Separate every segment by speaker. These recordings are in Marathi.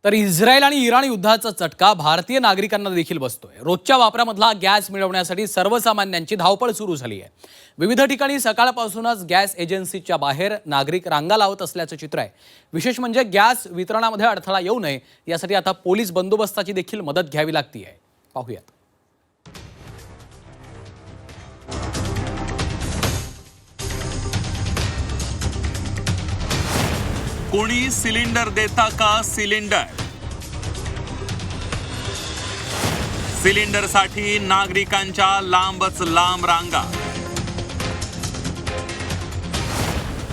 Speaker 1: तर इस्रायल आणि इराण युद्धाचा चटका भारतीय नागरिकांना देखील बसतोय। रोजच्या वापरामधला गॅस मिळवण्यासाठी सर्वसामान्यांची धावपळ सुरू झाली आहे। विविध ठिकाणी सकाळपासूनच गॅस एजन्सीच्या बाहेर नागरिक रांगा लावत असल्याचं चित्र आहे। विशेष म्हणजे गॅस वितरणामध्ये अडथळा येऊ नये यासाठी आता पोलीस बंदोबस्ताची देखील मदत घ्यावी लागते आहे। पाहूयात।
Speaker 2: कोणी सिलेंडर देता का सिलेंडरसाठी नागरिकांच्या लांबच लांब रांगा।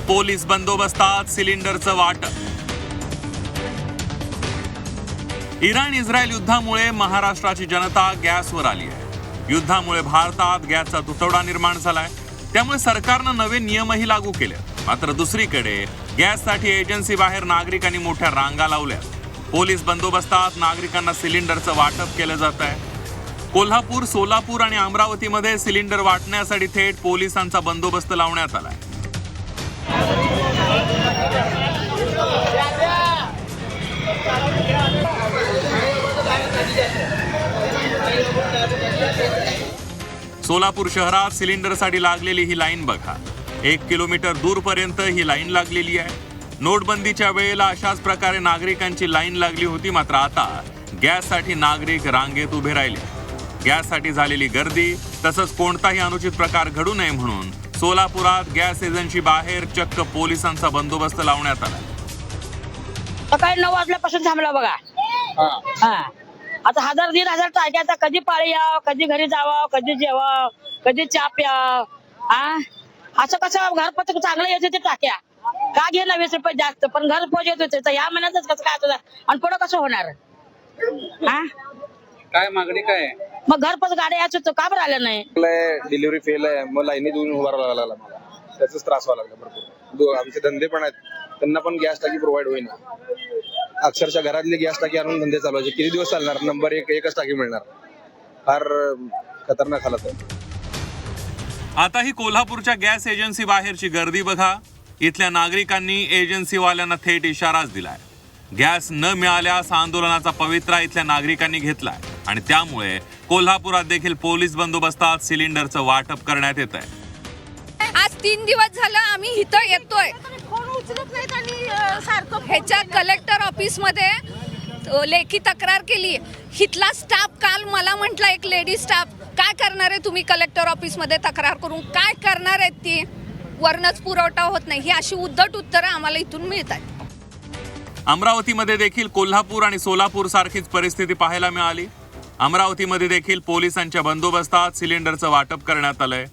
Speaker 2: पोलीस बंदोबस्तात सिलेंडरचं वाटप। इराण इस्रायल युद्धामुळे महाराष्ट्राची जनता गॅसवर आली आहे। युद्धामुळे भारतात गॅसचा तुटवडा निर्माण झालाय, त्यामुळे सरकारनं नवे नियमही लागू केले। मात्र दुसरीकडे गॅससाठी एजन्सी बाहेर नागरिकांनी मोठ्या रांगा लावल्या। पोलीस बंदोबस्तात नागरिकांना सिलेंडरचं वाटप केलं जात आहे। कोल्हापूर, सोलापूर आणि अमरावतीमध्ये सिलेंडर वाटण्यासाठी थेट पोलिसांचा बंदोबस्त लावण्यात आलाय। सोलापूर शहरात सिलेंडरसाठी लागलेली ही लाईन बघा। 1 किलोमीटर दूरपर्यंत ही लाईन लागलेली आहे। नोटबंदीच्या वेळेला अशाच प्रकारे नागरिकांची लाईन लागली होती, मात्र आता गॅससाठी नागरिक रांगेत उभे राहिले। गॅससाठी झालेली गर्दी तसंच कोणताही अनुचित प्रकार घडू नये म्हणून सोलापुरात गॅस एजन्सी बाहेर चक्क पोलिसांचा बंदोबस्त लावण्यात आला।
Speaker 3: सकाळी 9 वाजल्यापासून थांबला बघा। आता 1000-1500 टाक्या, आता कधी पाळी यावं, कधी घरी जावं, कधी जेवावं, कधी चहा प्यावं। असं कसं घरपोच चांगलं येत होते टाक्या, का घे 20 रुपये जास्त, पण घरपोच येत होते। तर या महिन्यातच कसं काय होतं आणि पुढं कसं होणार?
Speaker 4: काय मागणी काय आहे?
Speaker 3: मग घरपोच गाड्या याच होतं, का बरं आलं नाही?
Speaker 4: डिलिव्हरी फेल आहे, मग लाईनीत येऊन उभा राहायला लागला मला, त्याचाच त्रास व्हायला लागला भरपूर। आमचे धंदे पण आहेत, त्यांना पण गॅस टाकी प्रोव्हाइड होईना। अक्षरशः घरातली गॅस टाकी आणून धंदे चालवायचे, किती दिवस चालणार? नंबर 1 एकच टाकी मिळणार, फार खतरनाक हालत आहे।
Speaker 2: आता ही कोल्हापूरच्या गॅस एजन्सी बाहेरची गर्दी बघा। इथल्या नागरिकांनी एजन्सीवाल्यांना थेट इशाराच दिलाय। गॅस न मिळाल्यास आंदोलनाचा पवित्रा इथल्या नागरिकांनी घेतलाय आणि त्यामुळे कोल्हापुरात देखील पोलीस बंदोबस्तात सिलेंडरचं वाटप करण्यात येत आहे।
Speaker 5: आज 3 दिवस झालं आम्ही इथं येतोय, फोन उचलत नाहीत आणि सारखं ह्याच्या कलेक्टर ऑफिस मध्ये लेखी तक्रार केली। इथला स्टाफ काल मला म्हटलं, एक लेडी स्टाफ, काय करणार आहे तुम्ही कलेक्टर ऑफिस मध्ये तक्रार करून, काय करणार आहेत ती? वरनच पुरवठा होत नाही, ही अशी उद्धट उत्तरं आम्हाला इथून मिळतात।
Speaker 2: अमरावतीमध्ये देखील कोल्हापूर आणि सोलापूर सारखीच परिस्थिती पाहायला मिळाली। अमरावतीमध्ये देखील पोलिसांच्या बंदोबस्तात सिलेंडरचं वाटप करण्यात आलंय।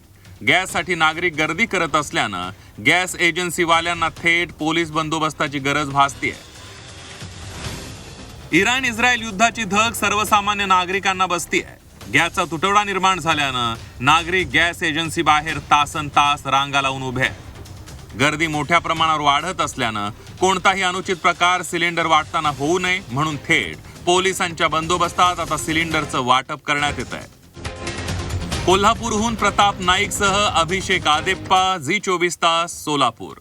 Speaker 2: गॅससाठी नागरिक गर्दी करत असल्यानं गॅस एजन्सीवाल्यांना थेट पोलीस बंदोबस्ताची गरज भासतीये। इराण इस्रायल युद्धाची धग सर्वसामान्य नागरिकांना बसतीये। गॅसचा तुटवडा निर्माण झाल्यानं नागरिक गॅस एजन्सी बाहेर तासनतास रांगा लावून उभे आहेत। गर्दी मोठ्या प्रमाणावर वाढत असल्यानं कोणताही अनुचित प्रकार सिलेंडर वाटताना होऊ नये म्हणून थेट पोलिसांच्या बंदोबस्तात आता सिलेंडरचं वाटप करण्यात येत आहे। कोल्हापूरहून प्रताप नाईकसह अभिषेक आदेप्पा, झी 24 तास, सोलापूर।